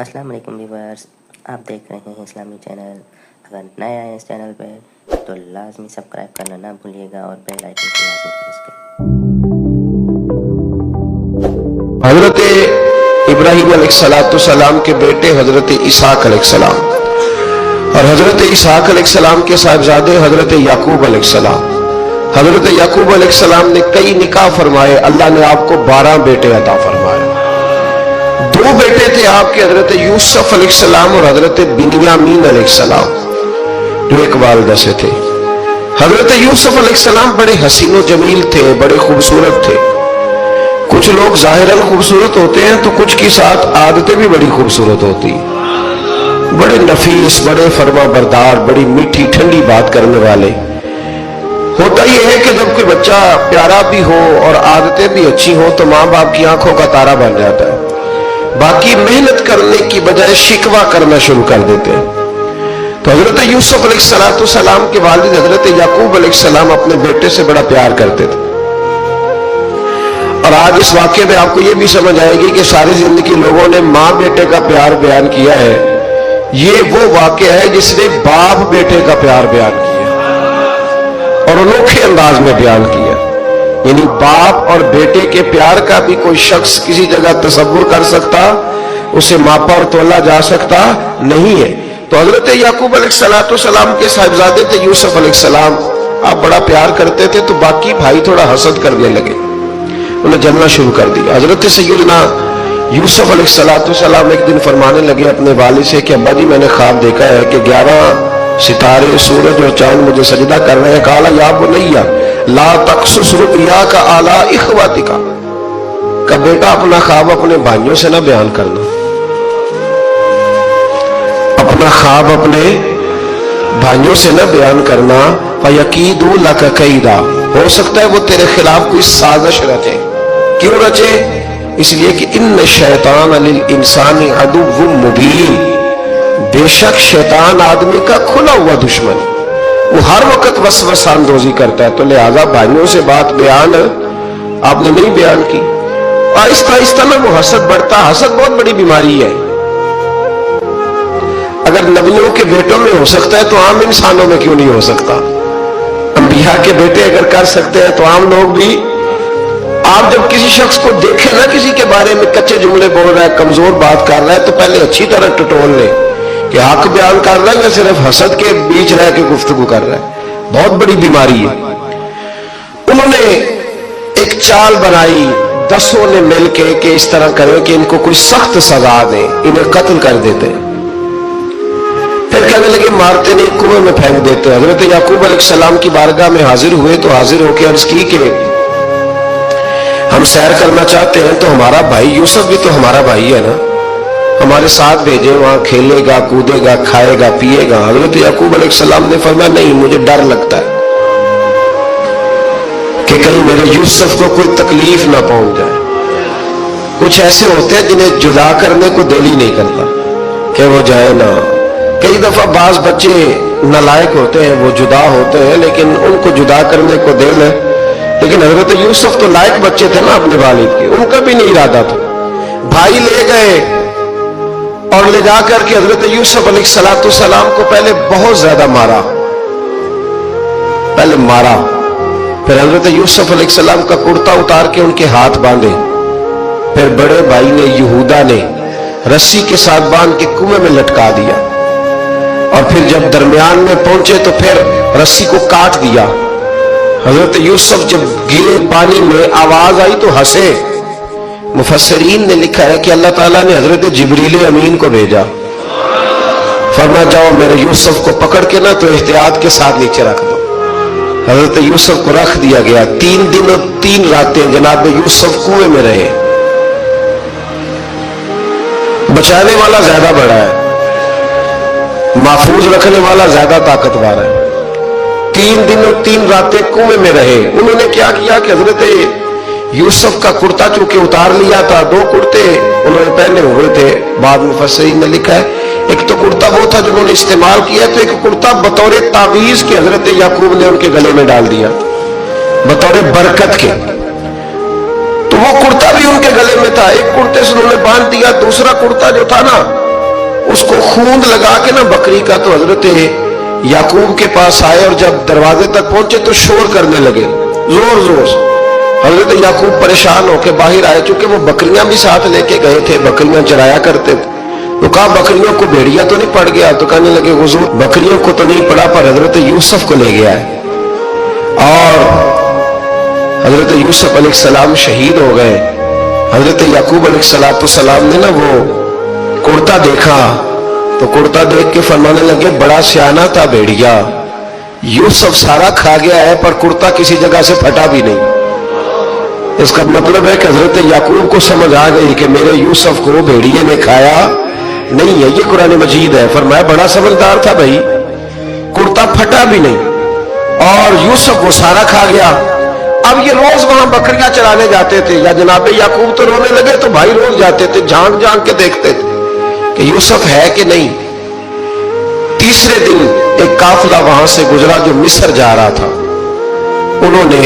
अस्सलाम वालेकुम व्यूअर्स, आप देख रहे हैं इस्लामी चैनल। अगर नए आए इस चैनल पर तो लाजमी सब्सक्राइब करना ना भूलिएगा और बेल आइकन को लाजमी प्रेस करें। हजरत इब्राहीम अलैहिस्सलाम के बेटे हजरत इसहाक अलैहिस्सलाम और हजरत इसहाक अलैहिस्सलाम के साहिबजादे हजरत याकूब अलैहिस्सलाम। हजरत याकूब अलैहिस्सलाम ने कई निकाह फरमाए, अल्लाह ने आपको 12 बेटे अता फरमाए। 2 बेटे थे आपके, हजरत यूसुफ अलैहिस्सलाम और हजरत बिन्यामीन अलैहिस्सलाम, जो एक वालिदा से थे। हजरत यूसुफ अलैहिस्सलाम बड़े हसीनो जमील थे, बड़े खूबसूरत थे। कुछ लोग जाहिरन खूबसूरत होते हैं तो कुछ की साथ आदतें भी बड़ी खूबसूरत होती, बड़े नफीस, बड़े फरमा बरदार, बड़ी मीठी ठंडी बात करने वाले। होता यह है कि जब कोई बच्चा प्यारा भी हो और आदतें भी अच्छी हो तो माँ बाप की आंखों का तारा बन जाता है, बाकी मेहनत करने की बजाय शिकवा करना शुरू कर देते हैं। तो हजरत यूसुफ अलैहिस्सलाम के वालिद हजरत याकूब अलैहिस्सलाम अपने बेटे से बड़ा प्यार करते थे। और आज इस वाक्य में आपको यह भी समझ आएगी कि सारी जिंदगी लोगों ने माँ बेटे का प्यार बयान किया है, ये वो वाक्य है जिसने बाप बेटे का प्यार बयान किया और अनोखे अंदाज में बयान किया। यानी बाप और बेटे के प्यार का भी कोई शख्स किसी जगह तसव्वुर कर सकता, उसे मापा और तोला जा सकता नहीं है। तो हजरत याकूब अलैहिस्सलाम के साहिबजादे थे यूसुफ अलैहिस्सलाम, आप बड़ा प्यार करते थे तो बाकी भाई थोड़ा हसद करने लगे, उन्हें जलना शुरू कर दिया। हजरत सैयदना यूसुफ अलैहिस्सलाम एक दिन फरमाने लगे अपने वालिद से कि अब्बा जी मैंने ख्वाब देखा है कि 11 सितारे, सूरज और चांद मुझे सजदा कर रहे हैं। काला या बुनैया ला तक़सुस रुया का आला इख्वातिका, का बेटा अपना ख्वाब अपने भाइयों से ना बयान करना, अपना ख्वाब अपने भाइयों से ना बयान करना। फयकीदू लक कैदा, हो सकता है वो तेरे खिलाफ कोई साजिश रचे। क्यों रचे? इसलिए कि इन्न शैतान लिल इंसानी अदुव्वुम मुबीन, बेशक शैतान आदमी का खुला हुआ दुश्मन, वो हर वक्त वसवसा अंदोजी करता है। तो लिहाजा भाइयों से बात बयान आपने नहीं बयान की। आहिस्ता आहिस्ता ना वो हसद बढ़ता। हसद बहुत बड़ी बीमारी है। अगर नबियों के बेटों में हो सकता है तो आम इंसानों में क्यों नहीं हो सकता? अंबिया के बेटे अगर कर सकते हैं तो आम लोग भी। आप जब किसी शख्स को देखें ना, किसी के बारे में कच्चे जुमले बोल रहा है, कमजोर बात कर रहा है, तो पहले अच्छी तरह टटोल ले कि हक बयान कर रहा है या सिर्फ हसद के बीच रह के गुफ्तगू कर रहा है। बहुत बड़ी बीमारी है। उन्होंने एक चाल बनाई 10 ने मिलकर कि इस तरह करें कि इनको कोई सख्त सजा दे, इन्हें कत्ल कर देते हैं। फिर कहने लगे मारते नहीं, कुएं में फेंक देते हैं। हजरत याकूब अलैहिस्सलाम की बारगाह में हाजिर हुए तो हाजिर होकर अर्ज की कि हम सैर करना चाहते हैं तो हमारा भाई यूसुफ भी तो हमारा भाई है ना, हमारे साथ भेजे, वहां खेलेगा, कूदेगा, खाएगा, पिएगा। हजरत याकूब अलैहिस्सलाम ने फरमाया नहीं, मुझे डर लगता है कि कहीं मेरे यूसुफ को कोई तकलीफ ना पहुंच जाए। कुछ ऐसे होते हैं जिन्हें जुदा करने को दिल ही नहीं करता कि वो जाए ना। कई दफा बाज बच्चे नालायक होते हैं, वो जुदा होते हैं लेकिन उनको जुदा करने को दिल है। लेकिन हजरत यूसुफ तो लायक बच्चे थे ना अपने वालिद के, उनका भी नहीं इरादा था। भाई ले गए और ले जाकर के हजरत यूसुफ अलैहिस्सलाम को पहले बहुत ज्यादा मारा, पहले मारा। फिर हजरत यूसुफ अलैहिस्सलाम का कुर्ता उतार के उनके हाथ बांधे। फिर बड़े भाई ने यहूदा ने रस्सी के साथ बांध के कुएं में लटका दिया। और फिर जब दरमियान में पहुंचे तो फिर रस्सी को काट दिया। हजरत यूसुफ जब गिरे पानी में आवाज आई तो हंसे। मुफस्सिरीन ने लिखा है कि अल्लाह ताला ने हजरत जिब्रील अमीन को भेजा, फरमाया जाओ मेरे यूसुफ को पकड़ के ना तो एहतियात के साथ नीचे रख दो। हजरत यूसुफ को रख दिया गया। 3 दिन और 3 रातें जनाब यूसुफ कुएं में रहे। बचाने वाला ज्यादा बड़ा है, महफूज रखने वाला ज्यादा ताकतवर है। 3 दिन और 3 रातें कुएं में रहे। उन्होंने क्या किया कि हजरत यूसुफ का कुर्ता चूंकि उतार लिया था, 2 कुर्ते उन्होंने पहने हुए थे। बाद में मुफस्सिरीन ने लिखा है एक तो कुर्ता वो था जो उन्होंने इस्तेमाल किया, तो एक कुर्ता बतौर तावीज के हजरत याकूब ने उनके गले में डाल दिया बतौर बरकत के। तो वो कुर्ता भी उनके गले में था। एक कुर्ते से उन्होंने बांध दिया, दूसरा कुर्ता जो था ना اس کو خوند لگا کے نا بکری کا، تو حضرت یعقوب کے پاس آئے اور جب دروازے تک پہنچے تو شور کرنے لگے زور زور سے۔ حضرت یعقوب پریشان ہو کے باہر آئے، چونکہ وہ بکریاں بھی ساتھ لے کے گئے تھے، بکریاں چرایا کرتے تھے۔ تو کہا بکریوں کو بھیڑیا تو نہیں پڑ گیا؟ تو کہنے لگے حضور بکریوں کو تو نہیں پڑا، پر حضرت یوسف کو لے گیا ہے۔ اور حضرت یوسف علیہ السلام شہید ہو گئے۔ حضرت یعقوب علیہ السلام نے نا وہ کرتا دیکھا تو کرتا دیکھ کے فرمانے لگے بڑا سیانہ تھا بھیڑیا، یوسف سارا کھا گیا ہے پر کرتا کسی جگہ سے پھٹا بھی نہیں۔ اس کا مطلب ہے کہ حضرت یعقوب کو سمجھ آ گئی کہ میرے یوسف کو بھیڑیے نے کھایا نہیں ہے، یہ قرآن مجید ہے۔ فرمایا بڑا سمجھدار تھا بھائی، کرتا پھٹا بھی نہیں اور یوسف وہ سارا کھا گیا۔ اب یہ روز وہاں بکریاں چرانے جاتے تھے، یا جناب یعقوب تو رونے لگے تو بھائی روز جاتے تھے، جھانک جھانک کے دیکھتے تھے کہ یوسف ہے کہ نہیں۔ تیسرے دن ایک قافلہ وہاں سے گزرا جو مصر جا رہا تھا، انہوں نے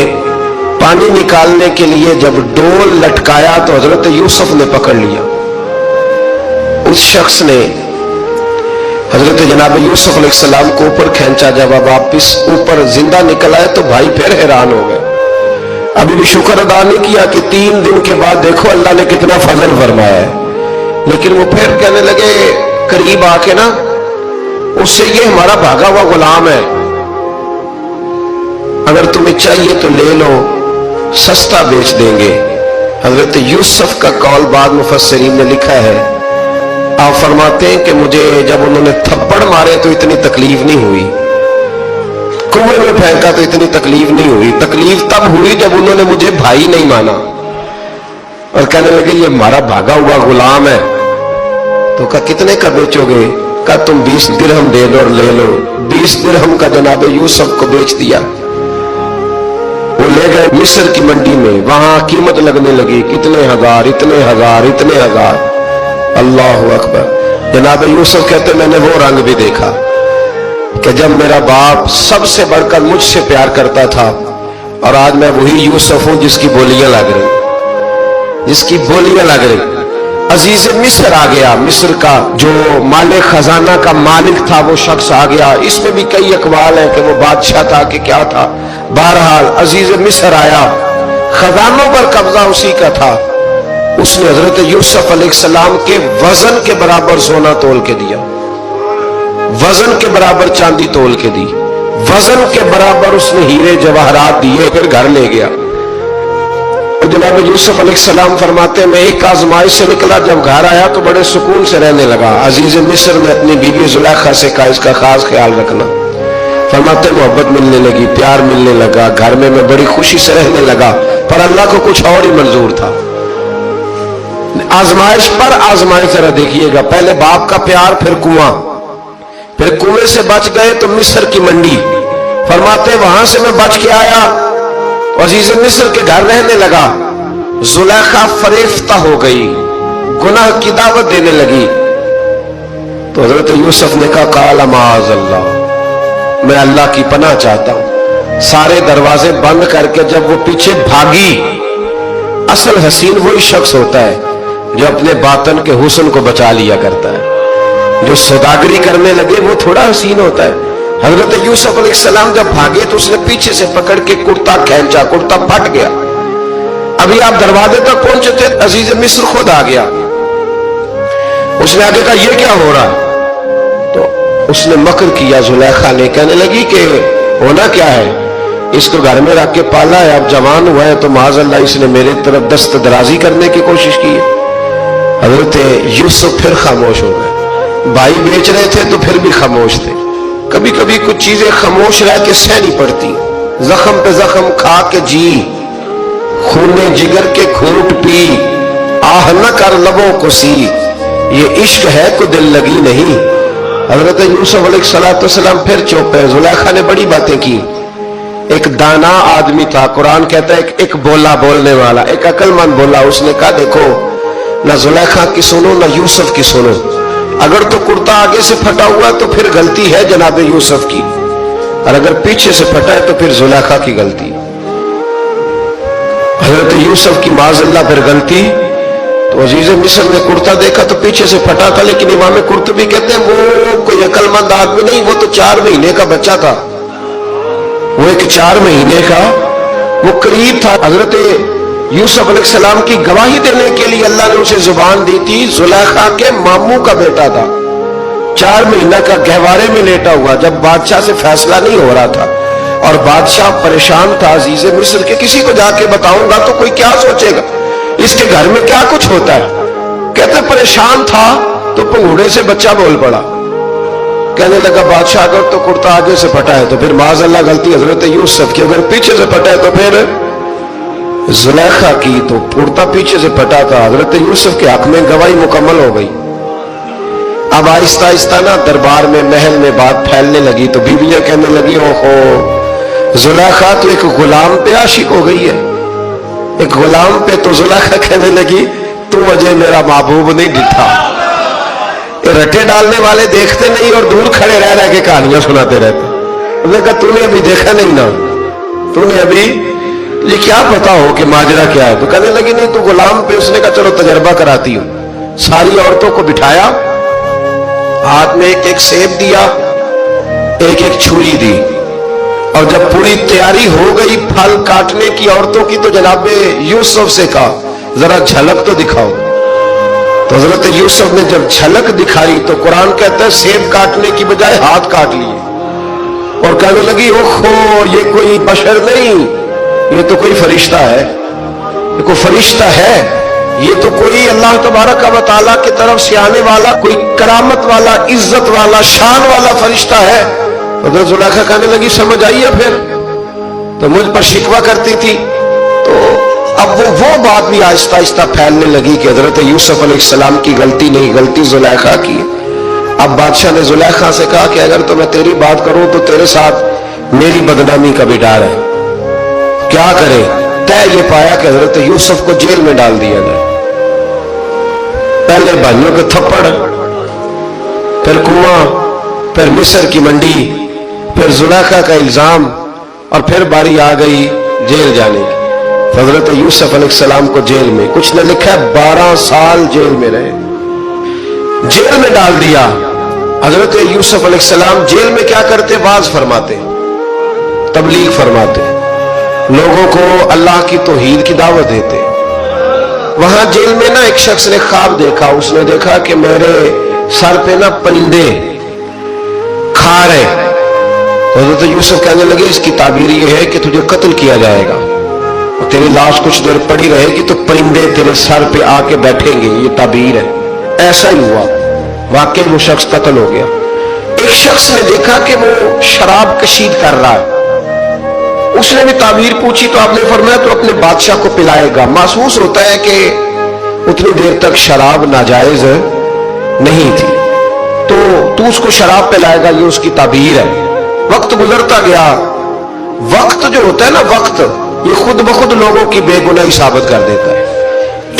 پانی نکالنے کے لیے جب ڈول لٹکایا تو حضرت یوسف نے پکڑ لیا۔ اس شخص نے حضرت جناب یوسف علیہ السلام کو اوپر کھینچا، جب اب واپس اوپر زندہ نکل آئے تو بھائی پھر حیران ہو گئے۔ ابھی بھی شکر ادا نہیں کیا کہ 3 دن کے بعد دیکھو اللہ نے کتنا فضل فرمایا ہے، لیکن وہ پھر کہنے لگے قریب آ کے نا اس سے یہ ہمارا بھاگا ہوا غلام ہے، اگر تمہیں چاہیے تو لے لو، سستا بیچ دیں گے۔ حضرت یوسف کا قول بعد مفسرین نے لکھا ہے، آپ فرماتے ہیں کہ مجھے جب انہوں نے تھپڑ مارے تو اتنی تکلیف نہیں ہوئی، کنویں میں پھینکا تو اتنی تکلیف نہیں ہوئی، تکلیف تب ہوئی جب انہوں نے مجھے بھائی نہیں مانا اور کہنے لگے یہ ہمارا بھاگا ہوا غلام ہے۔ تو کہا کتنے کا بیچو گے؟ کہا تم 20 درہم دے دو اور لے لو۔ 20 درہم کا جناب یوسف کو بیچ دیا۔ وہ لے گئے مصر کی منڈی میں، وہاں قیمت لگنے لگی، کتنے ہزار، اتنے ہزار، اتنے ہزار۔ اللہ اکبر۔ جناب یوسف کہتے میں نے وہ رنگ بھی دیکھا کہ جب میرا باپ سب سے بڑھ کر مجھ سے پیار کرتا تھا اور آج میں وہی یوسف ہوں جس کی بولیاں لگ رہی، جس کی بولیاں لگ رہی۔ عزیز مصر آ گیا، مصر کا جو مالک خزانہ کا مالک تھا وہ شخص آ گیا۔ اس میں بھی کئی اقوال ہیں کہ وہ بادشاہ تھا کہ کیا تھا، بہرحال عزیز مصر آیا، خزانوں پر قبضہ اسی کا تھا۔ اس نے حضرت یوسف علیہ السلام کے وزن کے برابر سونا تول کے دیا، وزن کے برابر چاندی تول کے دی، وزن کے برابر اس نے ہیرے جواہرات دیے، پھر گھر لے گیا۔ جناب یوسف علیہ السلام فرماتے ہیں میں ایک آزمائش سے نکلا، جب گھر آیا تو بڑے سکون سے رہنے لگا۔ عزیز مصر نے اپنی بیوی زلیخا سے کہا اس کا خاص خیال رکھنا۔ فرماتے محبت ملنے لگی، پیار ملنے لگا، گھر میں بڑی خوشی سے رہنے لگا، پر اللہ کو کچھ اور ہی منظور تھا۔ آزمائش پر آزمائش ذرا دیکھیے گا، پہلے باپ کا پیار، پھر کنواں، پھر کنویں سے بچ گئے تو مصر کی منڈی۔ فرماتے وہاں سے میں بچ کے آیا، عزیز مصر کے گھر رہنے لگا، زلیخا فریفتہ ہو گئی، گناہ کی دعوت دینے لگی۔ تو حضرت یوسف نے کہا قال معاذ اللہ، میں اللہ کی پناہ چاہتا ہوں۔ سارے دروازے بند کر کے جب وہ پیچھے بھاگی، اصل حسین وہی شخص ہوتا ہے جو اپنے باطن کے حسن کو بچا لیا کرتا ہے، جو سوداگری کرنے لگے وہ تھوڑا حسین ہوتا ہے۔ حضرت یوسف علیہ السلام جب بھاگے تو اس نے پیچھے سے پکڑ کے کرتا کھینچا، کرتا پھٹ گیا۔ ابھی آپ دروازے تک پہنچے تھے، عزیز مصر خود آ گیا۔ اس نے آگے کہا یہ کیا ہو رہا؟ تو اس نے مکر کیا، زلیخا نے، کہنے لگی کہ ہونا کیا ہے، اس کو گھر میں رکھ کے پالا ہے، اب جوان ہوا ہے تو معاذ اللہ اس نے میرے طرف دست درازی کرنے کی کوشش کی ہے۔ حضرت یوسف پھر خاموش ہو گئے، بھائی بیچ رہے تھے تو پھر بھی خاموش تھے۔ کبھی کبھی کچھ چیزیں خاموش رہ کے سہنی پڑتی، زخم پہ زخم کھا کے جی، خون جگر کے گھونٹ پی، آہ نہ کر لبوں کو سی، یہ عشق ہے کو دل لگی نہیں۔ حضرت یوسف علیہ السلام پھر چپ ہے۔ زلیخا نے بڑی باتیں کی، ایک دانا آدمی تھا، قرآن کہتا ہے ایک بولا بولنے والا، ایک عقل مند بولا۔ اس نے کہا دیکھو نہ زلیخا کی سنو نہ یوسف کی سنو، اگر تو کرتا آگے سے پھٹا ہوا تو پھر غلطی ہے جناب یوسف کی، اور اگر پیچھے سے پھٹا ہے تو پھر زلیخا کی غلطی۔ حضرت یوسف کی معاذ اللہ پھر غلطی تو अजीज मिस्र ने कुर्ता देखा तो पीछे से फटा था, लेकिन इमाम कुर्तुबी कहते हैं वो कोई अक्लमंद आदमी नहीं, वो तो 4 महीने का बच्चा था, वो एक 4 महीने का वो करीब था। हजरत यूसुफ अलैहिस्सलाम की गवाही देने के लिए अल्लाह ने उसे जुबान दी थी। जुलेखा के मामू का बेटा था, 4 महीना का गहवारे में लेटा हुआ, जब बादशाह से फैसला नहीं हो रहा था और बादशाह परेशान था। अजीज मिस्र के किसी को जाके बताऊंगा तो कोई क्या सोचेगा, इसके घर में क्या कुछ होता है। कहते परेशान था तो पंघूड़े से बच्चा बोल पड़ा, कहने लगा बादशाह अगर तो कुर्ता आगे से फटा है तो फिर माज़अल्लाह गलती हजरत यूसुफ की, अगर पीछे से फटा है तो फिर जुलेखा की। तो कुर्ता पीछे से फटा था, हजरत यूसुफ के हक में गवाही मुकम्मल हो गई। अब आहिस्ता आहिस्ता ना दरबार में महल में बात फैलने लगी, तो बीवियां कहने लगी ओहो जुलेखा तो एक गुलाम पे आशिक हो गई है, एक गुलाम पे। तो जुलेखा कहने लगी तू मुझे मेरा महबूब नहीं दिखा। रटे डालने वाले देखते नहीं और दूर खड़े रह रह के कहानियां सुनाते रहते। उसने कहा तूने अभी देखा नहीं ना, तूने अभी ये क्या पता हो कि माजरा क्या है। तो कहने लगी नहीं तू गुलाम पे। उसने कहा चलो तजर्बा कराती हूं। सारी औरतों को बिठाया, हाथ में एक एक सेब दिया, एक एक छुरी दी, और जब पूरी तैयारी हो गई फल काटने की औरतों की, तो जनाबे यूसुफ से कहा जरा झलक तो दिखाओ। तो हजरत यूसुफ ने जब झलक दिखाई तो कुरान कहता है सेब काटने की बजाय हाथ काट लिए, और कहने लगी ओहो ये कोई बशर नहीं, ये तो कोई फरिश्ता है, ये कोई फरिश्ता है, ये तो कोई अल्लाह तबारक व तआला की तरफ से आने वाला कोई करामत वाला, इज्जत वाला, शान वाला फरिश्ता है। हजरत जुलेखा कहने लगी समझ आई है फिर, तो मुझ पर शिकवा करती थी। तो अब वो बात भी आहिस्ता आहिस्ता फैलने लगी कि हजरत यूसुफ अलैहिस्सलाम की गलती नहीं, गलती जुलेखा की। अब बादशाह ने जुलेखा से कहा कि अगर तो मैं तेरी बात करूं तो तेरे साथ मेरी बदनामी का भी डर है, क्या करे। तय ये पाया कि हजरत यूसुफ को जेल में डाल दिया जाए। पहले भाइयों के थप्पड़, फिर कुआं, फिर मिस्र की मंडी, फिर जुलेखा का इल्जाम, और फिर बारी आ गई जेल जाने की। हजरत यूसुफ अलैहिस्सलाम को जेल में, कुछ ने लिखा है 12 साल जेल में रहे, जेल में डाल दिया। हजरत यूसुफ अलैहिस्सलाम जेल में क्या करते, वाज फरमाते, तबलीग फरमाते, लोगों को अल्लाह की तौहीद की दावत देते। वहां जेल में ना एक शख्स ने ख्वाब देखा, उसने देखा कि मेरे सर पे ना परिंदे खा रहे। तो हजरत यूसुफ कहने लगे इसकी ताबीर ये है कि तुझे कत्ल किया जाएगा, तेरी लाश कुछ देर पड़ी रहेगी तो परिंदे तेरे सर पे आके बैठेंगे, ये ताबीर है। ऐसा ही हुआ, वाकई वो शख्स कत्ल हो गया। एक शख्स ने देखा कि वो शराब कशीद कर रहा है, उसने भी ताबीर पूछी तो आपने फरमाया तो अपने बादशाह को पिलाएगा। महसूस होता है कि उतनी देर तक शराब नाजायज नहीं थी, तो तू उसको शराब पिलाएगा, ये उसकी ताबीर है। वक्त गुजरता गया, वक्त जो होता है ना, वक्त ये खुद ब खुद लोगों की बेगुनाही साबित कर देता है।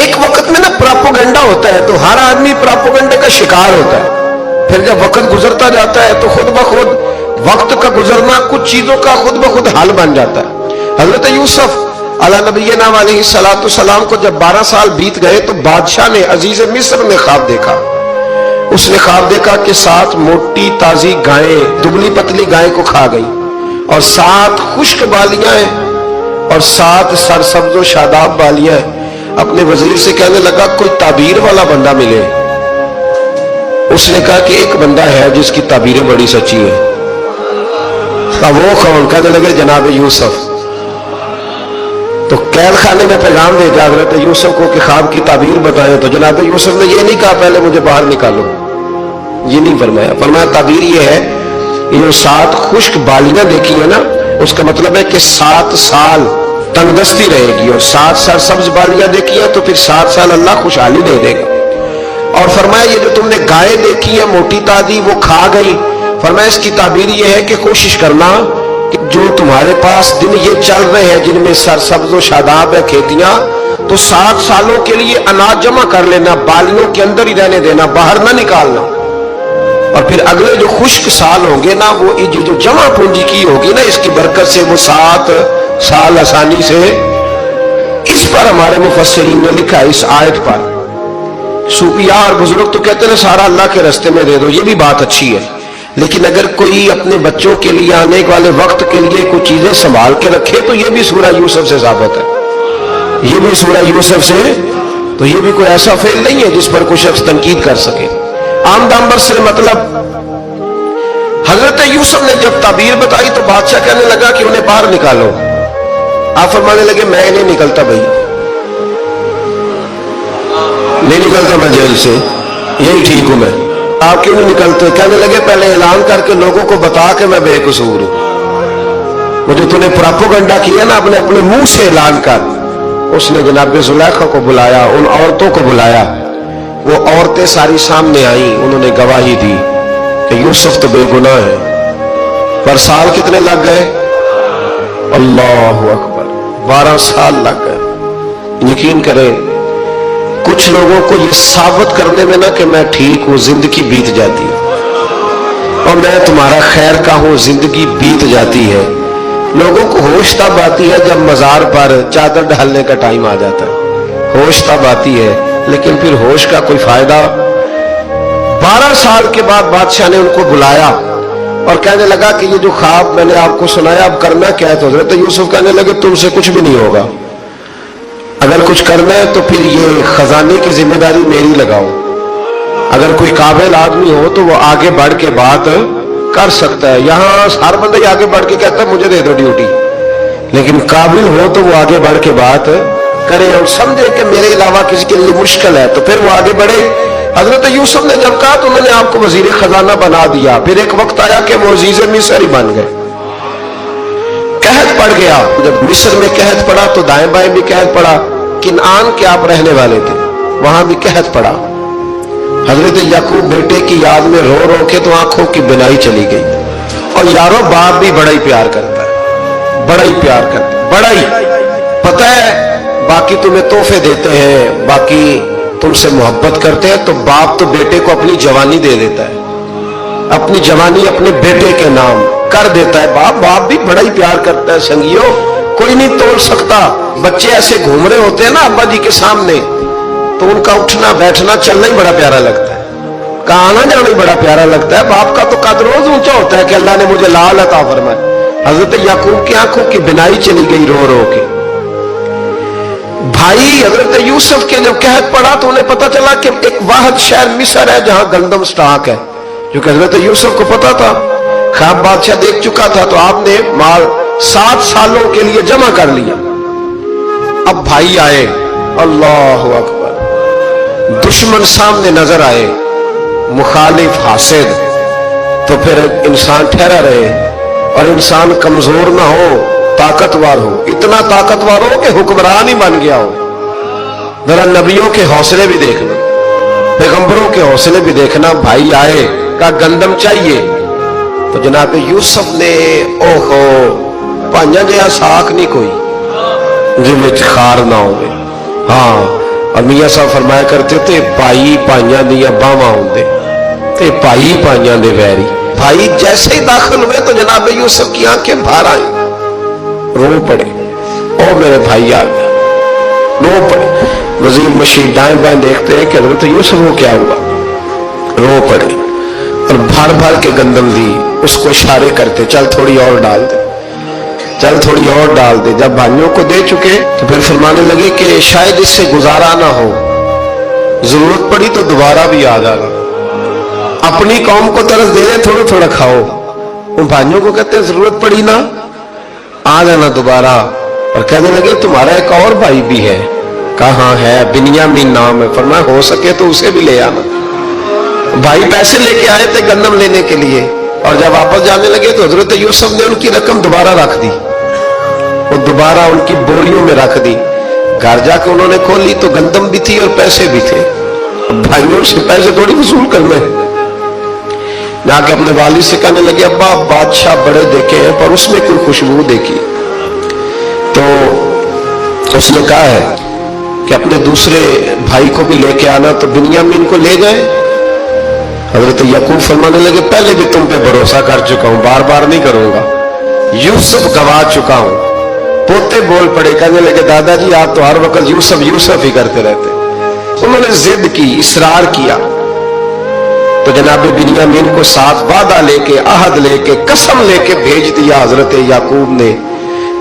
एक वक्त में ना प्रोपेगेंडा होता है तो हर आदमी प्रोपेगेंडे का शिकार होता है। फिर जब वक्त गुजरता जाता है तो खुद ब खुद वक्त का गुजरना कुछ चीजों का खुद ब खुद हाल बन जाता है। हजरत यूसुफ अला नबीना अलैहिस्सलातु सलाम को जब 12 साल बीत गए तो बादशाह ने, अजीज मिस्र ने ख्वाब देखा। उसने ख्वाब देखा कि 7 मोटी ताजी गायें दुबली पतली गाय को खा गई, और 7 खुश्क बालियां और 7 सरसब्ज शादाब बालियां। अपने वजीर से कहने लगा कोई ताबीर वाला बंदा मिले। उसने कहा कि एक बंदा है जिसकी ताबीरें बड़ी सच्ची है। वो कौन? कहने लगे जनाब यूसुफ। तो कैद खाने में पैगाम भेजा हजरत यूसुफ को कि ख्वाब की ताबीर बताए। तो जनाब यूसुफ ने ये नहीं कहा पहले मुझे बाहर निकालो, ये नहीं फरमाया। फरमाया ताबीर ये है, ये जो 7 खुश्क बालियां देखी है ना, उसका मतलब है कि 7 साल तंगदस्ती रहेगी, और 7 सरसब्ज बालियां देखी है तो फिर 7 साल अल्लाह खुशहाली दे देगा। और फरमाया ये जो तुमने गाय देखी है मोटी ताजी वो खा गई, फरमाया इसकी ताबीर ये है कि कोशिश करना कि जो तुम्हारे पास दिन ये चल रहे हैं जिनमें सरसब्ज व शादाब है खेतियां, तो 7 सालों के लिए अनाज जमा कर लेना, बालियों के अंदर ही रहने देना, बाहर ना निकालना। और फिर अगले जो खुश्क साल होंगे ना, वो जो जमा पूंजी की होगी ना, इसकी बरकत से वो 7 साल आसानी से। इस पर हमारे मुफस्सिरीन ने लिखा, इस आयत पर सूफिया और बुजुर्ग तो कहते हैं सारा अल्लाह के रास्ते में दे दो, ये भी बात अच्छी है, लेकिन अगर कोई अपने बच्चों के लिए आने वाले वक्त के लिए कुछ चीजें संभाल के रखे तो ये भी सूरह यूसुफ से साबित है। ये भी सूरह यूसुफ से, तो ये भी कोई ऐसा फेल नहीं है जिस पर कोई शख्स तनकीद कर सके। आमदामबर से मतलब हजरत यूसुफ ने जब ताबीर बताई तो बादशाह कहने लगा कि उन्हें बाहर निकालो। आप फरमाने लगे मैं नहीं निकलता भाई, नहीं निकलता मैं जेल से, यही ठीक हूं मैं। आप क्यों नहीं निकलते? कहने लगे पहले ऐलान करके लोगों को बता के मैं बेकसूर हूं। मुझे तूने प्रोपेगेंडा किया ना, अपने अपने मुंह से ऐलान कर। उसने जनाब जुलैखा को बुलाया, उन औरतों को बुलाया, वो औरतें सारी सामने आई, उन्होंने गवाही दी कि यूसुफ तो बेगुनाह है। पर साल कितने लग गए? अल्लाहु अकबर, 12 साल लग गए। यकीन करें कुछ लोगों को ये साबित करने में ना कि मैं ठीक हूं, जिंदगी बीत जाती है, और मैं तुम्हारा खैर का हूं, जिंदगी बीत जाती है। लोगों को होश तब आती है जब मजार पर चादर डालने का टाइम आ जाता है, होश तब आती है, लेकिन फिर होश का कोई फायदा। 12 साल के बाद बादशाह ने उनको बुलाया और कहने लगा कि ये जो ख्वाब मैंने आपको सुनाया अब करना क्या है? तो हजरत यूसुफ कहने लगे तुमसे कुछ भी नहीं होगा, अगर कुछ करना है तो फिर ये खजाने की जिम्मेदारी मेरी लगाओ। अगर कोई काबिल आदमी हो तो वो आगे बढ़ के बात कर सकता है। यहां हर बंदा ही आगे बढ़ के कहता है मुझे दे दो ड्यूटी, लेकिन काबिल हो तो वो आगे बढ़ के बात करे और समझे कि मेरे अलावा किसी के लिए मुश्किल है, तो फिर वो आगे बढ़े। हजरत यूसुफ ने जब कहा तो उन्होंने आपको वजीर खजाना बना दिया। फिर एक वक्त आया कि वो अजीज मिस्र ही बन गए। कहत पड़ गया, जब मिस्र में कहत पड़ा तो दाएं बाएं भी कहत पड़ा। किनान के आप रहने वाले थे, वहां भी कहत पड़ा। हजरत याकूब बेटे की याद में रो रो के तो आंखों की बिनाई चली गई। और यारो बाप भी बड़ा ही प्यार करता है, बड़ा ही प्यार करता है, बड़ा ही। पता है बाकी तुम्हें तोहफे देते हैं, बाकी तुमसे मोहब्बत करते हैं, तो बाप तो बेटे को अपनी जवानी दे देता है, अपनी जवानी अपने बेटे के नाम कर देता है। बाप भी बड़ा ही प्यार करता है। संगियों कोई नहीं तोड़ सकता। बच्चे ऐसे घूम रहे होते हैं ना अब्बा जी के सामने, तो उनका उठना बैठना चलना ही बड़ा प्यारा लगता है, कहाँ आना जाना ही बड़ा प्यारा लगता है। बाप का तो कद रोज ऊंचा होता है कि अल्लाह ने मुझे लाल अता फरमाया। हजरत याकूब की आंखों की बिनाई चली गई रो रो के। भाई हजरत यूसुफ के जब कहत पड़ा तो उन्हें पता चला कि एक वाहिद शहर मिस्र है जहां गंदम स्टॉक है, क्योंकि हजरत यूसुफ को पता था, ख्वाब बादशाह देख चुका था, तो आपने माल 7 सालों के लिए जमा कर लिया। अब भाई आए, अल्लाहु अकबर, दुश्मन सामने नजर आए, मुखालिफ हासिद, तो फिर इंसान ठहरा रहे और इंसान कमजोर ना हो, ताकतवर हो, इतना ताकतवर हो कि हुक्मरान ही बन गया हो। जरा नबियों के हौसले भी देखना, पैगंबरों के हौसले भी देखना। भाई आए का गंदम चाहिए, तो जनाब यूसुफ ने ओहो भाइया जहा साख नहीं कोई जिन्हें खार ना हो। हाँ, और मियां साहब फरमाया करते थे भाई भाइया दियां बावां होंदे ते भाई भाइया दे वैरी। भाई जैसे ही दाखिल हुए तो जनाब यूसुफ की आंखें बाहर आई, रो पड़े, ओ मेरे भाई आ गया, रो पड़े। वजीर मशीन दाएं बाएं देखते हैं कि हजरत यूसुफ को क्या हुआ, रो पड़े और भर भर के गंदम दी, उसको इशारे करते चल थोड़ी और डाल दे, चल थोड़ी और डाल दे। जब भाइयों को दे चुके तो फिर फरमाने लगे कि शायद इससे गुजारा ना हो, जरूरत पड़ी तो दोबारा भी आ जाना, अपनी कौम को तरस दे रहे, थोड़ा थोड़ा खाओ। उन भाइयों को कहते हैं जरूरत पड़ी ना आ जाना दोबारा। और कहने लगे तुम्हारा एक और भाई भी है, कहाँ है? बिन्यामीन नाम है। फरमाया हो सके तो उसे भी ले आना। भाई पैसे लेके आए थे गंदम लेने के लिए, और जब वापस जाने लगे तो हजरत यूसुफ ने उनकी रकम दोबारा रख दी, वो दोबारा उनकी बोरियों में रख दी। घर जाके उन्होंने खोली तो गंदम भी थी और पैसे भी थे। भाइयों से पैसे थोड़ी वसूल करने, जाके अपने वालिद से कहने लगे अब्बा बादशाह बड़े देखे हैं पर उसमें कोई खुशबू देखी। तो उसने कहा है कि अपने दूसरे भाई को भी लेके आना, तो बिन्यामीन को ले गए। हजरत याकूब फरमाने लगे पहले भी तुम पे भरोसा कर चुका हूं, बार बार नहीं करूंगा, यूसुफ गवा चुका हूं। पोते बोल पड़े, कहने लगे दादाजी आप तो हर वक्त यूसुफ यूसुफ ही करते रहते, उन्होंने जिद की, इसरार किया, तो जनाब बिन्यामीन को साथ वादा लेके, अहद लेके, कसम लेके भेज दिया हजरत याकूब ने।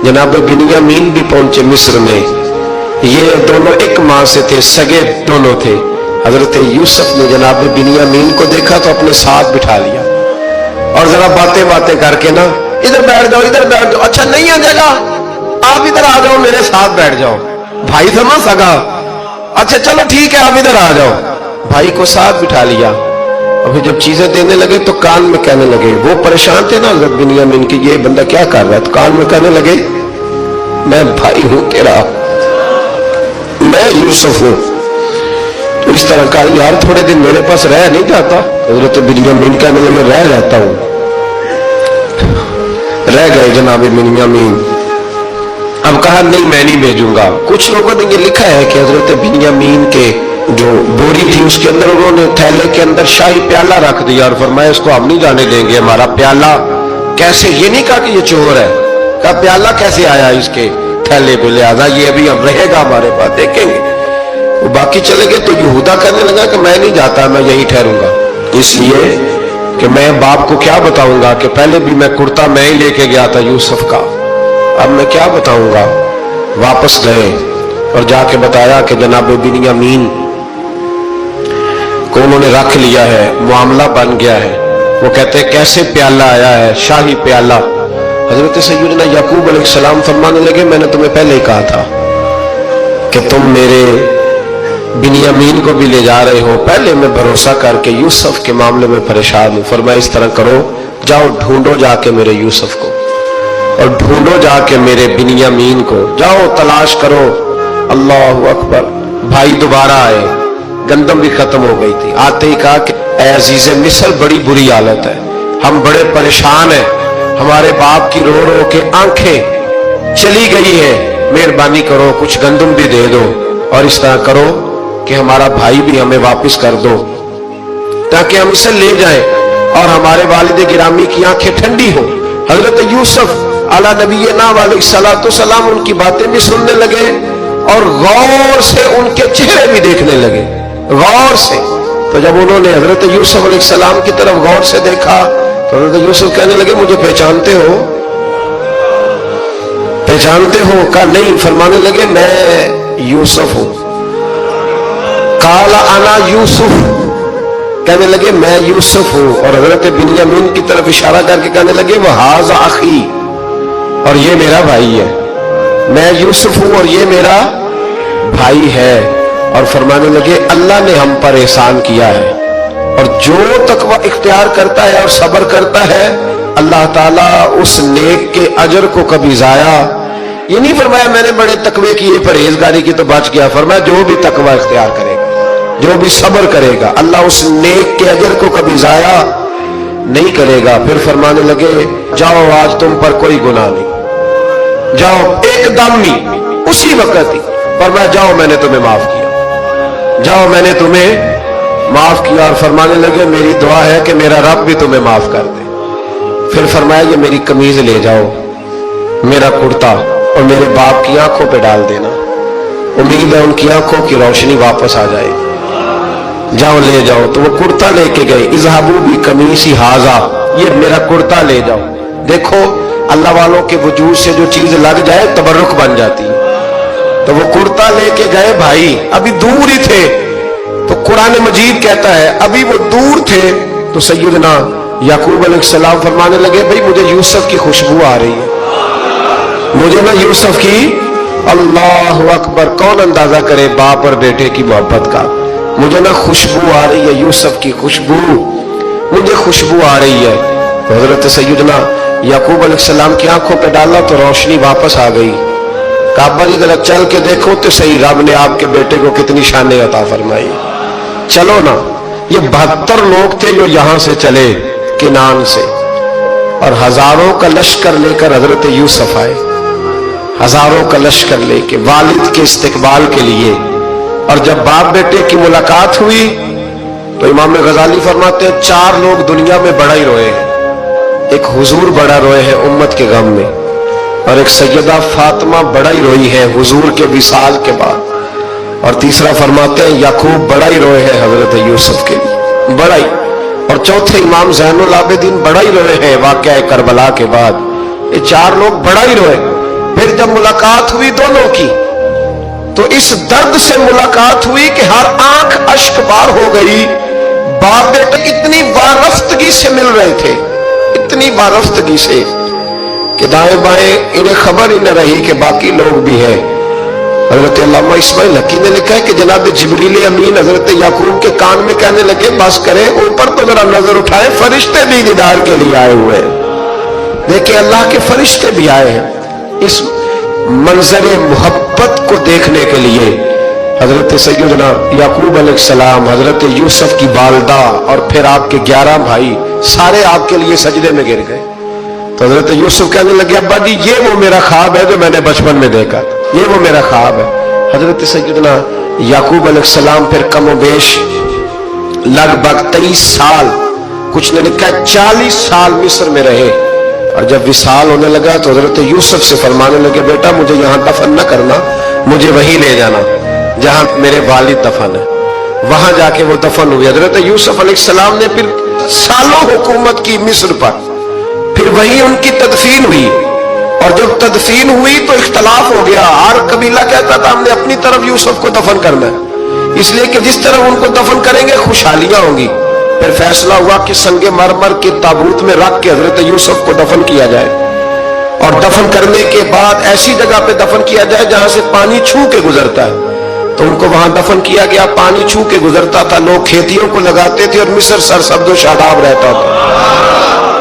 जनाब बिन्यामीन भी पहुंचे मिस्र में। ये दोनों एक मां से थे, सगे दोनों थे। हजरत यूसुफ ने जनाब बिन्यामीन को देखा तो अपने साथ बिठा लिया और जरा बातें बातें करके ना, इधर बैठ जाओ, इधर बैठ जाओ, अच्छा नहीं है जगह, आप इधर आ जाओ, मेरे साथ बैठ जाओ। भाई समझ सका, अच्छा चलो ठीक है, आप इधर आ जाओ। भाई को साथ बिठा लिया। अभी जब चीजें देने लगे तो कान में कहने लगे, वो परेशान थे ना हजरत बिन्यामीन की, ये बंदा क्या कर रहा है, तो कान में कहने लगे, मैं भाई हूं तेरा, मैं यूसुफ हूं। तो इस तरह का, यार थोड़े दिन मेरे पास रह नहीं जाता। हजरत बिन्यामीन कहने लगे, रह जाता हूं। रह गए जनाब बिन्यामीन। अब कहा नहीं मैं नहीं भेजूंगा। कुछ लोगों ने ये लिखा है कि हजरत बिन्यामीन के जो बोरी थी उसके अंदर उन्होंने थैले के अंदर शाही प्याला रख दिया और फरमाया इसको हम नहीं जाने देंगे, हमारा प्याला कैसे, ये नहीं कहा कि ये चोर है, कहा प्याला कैसे आया इसके थैले पे, लिहाजा ये अभी अब रहेगा हमारे पास, देखेंगे। वो बाकी चले गए तो यहूदा कहने लगा कि मैं नहीं जाता, मैं यही ठहरूंगा, इसलिए कि मैं बाप को क्या बताऊंगा कि पहले भी मैं कुर्ता मैं ही लेके गया था यूसुफ का, अब मैं क्या बताऊंगा। वापस गए और जाके बताया कि जनाब बिन्यामीन को उन्होंने रख लिया है, मामला बन गया है। वो कहते हैं कैसे प्याला आया है, शाही प्याला। हजरत सैयदना याकूब अलैहिस्सलाम फरमाने लगे, मैंने तुम्हें पहले ही कहा था कि तुम मेरे बिन्यामीन को भी ले जा रहे हो, पहले मैं भरोसा करके यूसुफ के मामले में परेशान हूं। फरमाया इस तरह करो, जाओ ढूंढो जाके मेरे यूसुफ को और ढूंढो जाके मेरे बिन्यामीन को, जाओ तलाश करो। अल्लाह अकबर। भाई दोबारा आए, गंदम भी खत्म हो गई थी। आते ही कहा कि ऐ अजीज मिस्र, बड़ी बुरी हालत है, हम बड़े परेशान हैं, हमारे बाप की रो रो के आंखें चली गई है, मेहरबानी करो कुछ गंदम भी दे दो और इस तरह करो कि हमारा भाई भी हमें वापस कर दो ताकि हम इसे ले जाएं और हमारे वालिद गिरामी की आंखें ठंडी हो। हजरत यूसुफ अला नबीना अलैहिस्सलातु सलाम उनकी बातें भी सुनने लगे और गौर से उनके चेहरे भी देखने लगे, गौर से। तो जब उन्होंने हजरत यूसुफ अलैहिस्सलाम की तरफ गौर से देखा तो हजरत यूसुफ कहने लगे, मुझे पहचानते हो, पहचानते हो? कहा नहीं। फरमाने लगे, मैं यूसुफ हूं। काला आना यूसुफ, कहने लगे मैं यूसुफ हूं। और हजरत बिन्यामीन की तरफ इशारा करके कहने लगे, वह हाज़ा अखी, और ये मेरा भाई है। मैं यूसुफ हूं और ये मेरा भाई है। और फरमाने लगे, अल्लाह ने हम पर एहसान किया है और जो तकवा इख्तियार करता है और सब्र करता है, अल्लाह ताला उस नेक के अजर को कभी जाया। ये नहीं फरमाया मैंने बड़े तकवे किए, परहेजगारी की तो बच गया। फरमाया जो भी तकवा इख्तियार करेगा, जो भी सब्र करेगा, अल्लाह उस नेक के अजर को कभी जाया नहीं करेगा। फिर फरमाने लगे, जाओ आज तुम पर कोई गुनाह नहीं, जाओ एकदम ही, उसी वक्त ही। फरमाया जाओ मैंने तुम्हें माफ किया, जाओ मैंने तुम्हें माफ किया। और फरमाने लगे, मेरी दुआ है कि मेरा रब भी तुम्हें माफ कर दे। फिर फरमाया, ये मेरी कमीज ले जाओ, मेरा कुर्ता, और मेरे बाप की आंखों पे डाल देना, उम्मीद है उनकी आंखों की रोशनी वापस आ जाए, जाओ ले जाओ। तो वो कुर्ता लेके गए। इज़हाबू भी कमीसी हाजा, ये मेरा कुर्ता ले जाओ। देखो अल्लाह वालों के वजूद से जो चीज लग जाए तबर्रुक बन जाती है। तो वो कुर्ता लेके गए भाई, अभी दूर ही थे। तो कुरान मजीद कहता है अभी वो दूर थे तो सैयदना याकूब अलैहिस्सलाम फरमाने लगे, भाई मुझे यूसुफ की खुशबू आ रही है, मुझे ना यूसुफ की। अल्लाह अकबर। कौन अंदाजा करे बाप और बेटे की मोहब्बत का। मुझे ना खुशबू आ रही है, यूसुफ की खुशबू, मुझे खुशबू आ रही है। तो हजरत सैयदना याकूब अलैहिस्सलाम की आंखों पे डाला तो रोशनी वापस आ गई। काबा जी जरा चल के देखो तो सही, रब ने आपके बेटे को कितनी शान अता फरमाई। चलो ना। ये 72 लोग थे जो यहां से चले किनान से, और हजारों का लश्कर लेकर हजरत यूसुफ आए, हजारों का लश्कर लेके वालिद के इस्तकबाल के लिए। और जब बाप बेटे की मुलाकात हुई तो इमाम गजाली फरमाते हैं, 4 लोग दुनिया में बड़ा ही रोए हैं। एक हुजूर बड़ा रोए हैं उम्मत के गम में, और एक सैयदा फातिमा बड़ा ही रोई है हुजूर के विसाल के बाद, اور تیسرا فرماتے ہیں یعقوب بڑا ہی روئے ہیں حضرت یوسف کے لیے، بڑا ہی. اور چوتھے امام زین العابدین بڑا ہی روئے ہیں واقعہ کربلا کے بعد. یہ چار لوگ بڑا ہی روئے. پھر جب ملاقات ہوئی دونوں کی تو اس درد سے ملاقات ہوئی کہ ہر آنکھ اشک بار ہو گئی. باپ بیٹے اتنی وارفتگی سے مل رہے تھے، اتنی وارفتگی سے کہ دائیں بائیں انہیں خبر ہی نہ رہی کہ باقی لوگ بھی ہیں. حضرت علامہ اسماعیل حقی نے لکھا ہے کہ جناب جبریل امین حضرت یعقوب کے کان میں کہنے لگے بس کریں، اوپر تو ذرا نظر اٹھائیں، فرشتے بھی دیدار کے لیے آئے ہوئے ہیں. دیکھیں اللہ کے فرشتے بھی آئے ہیں اس منظر محبت کو دیکھنے کے لیے. حضرت سیدنا یعقوب علیہ السلام، حضرت یوسف کی والدہ اور پھر آپ کے 11 بھائی سارے آپ کے لیے سجدے میں گر گئے. تو حضرت یوسف کہنے لگے ابا جی یہ وہ میرا خواب ہے جو میں نے بچپن میں دیکھا، یہ وہ میرا خواب ہے. حضرت سیدنا یعقوب علیہ السلام پھر کم و بیش لگ بھگ 23 سال، کچھ نے لکھا 40 سال مصر میں رہے. اور جب وصال ہونے لگا تو حضرت یوسف سے فرمانے لگے بیٹا مجھے یہاں دفن نہ کرنا، مجھے وہیں لے جانا جہاں میرے والد دفن ہے. وہاں جا کے وہ دفن ہوئے. حضرت یوسف علیہ السلام نے پھر سالوں حکومت کی مصر پر، پھر وہیں ان کی تدفین ہوئی. اور جب تدفین ہوئی تو اختلاف ہو گیا. ہر قبیلہ کہتا تھا ہم نے اپنی طرف یوسف کو دفن کرنا ہے، اس لیے کہ جس طرح ان کو دفن کریں گے خوشحالیاں ہوں گی. پھر فیصلہ ہوا کہ سنگ مرمر کے تابوت میں رکھ کے حضرت یوسف کو دفن کیا جائے، اور دفن کرنے کے بعد ایسی جگہ پہ دفن کیا جائے جہاں سے پانی چھو کے گزرتا ہے. تو ان کو وہاں دفن کیا گیا، پانی چھو کے گزرتا تھا، لوگ کھیتیوں کو لگاتے تھے اور مصر سرسبز و شاداب رہتا تھا.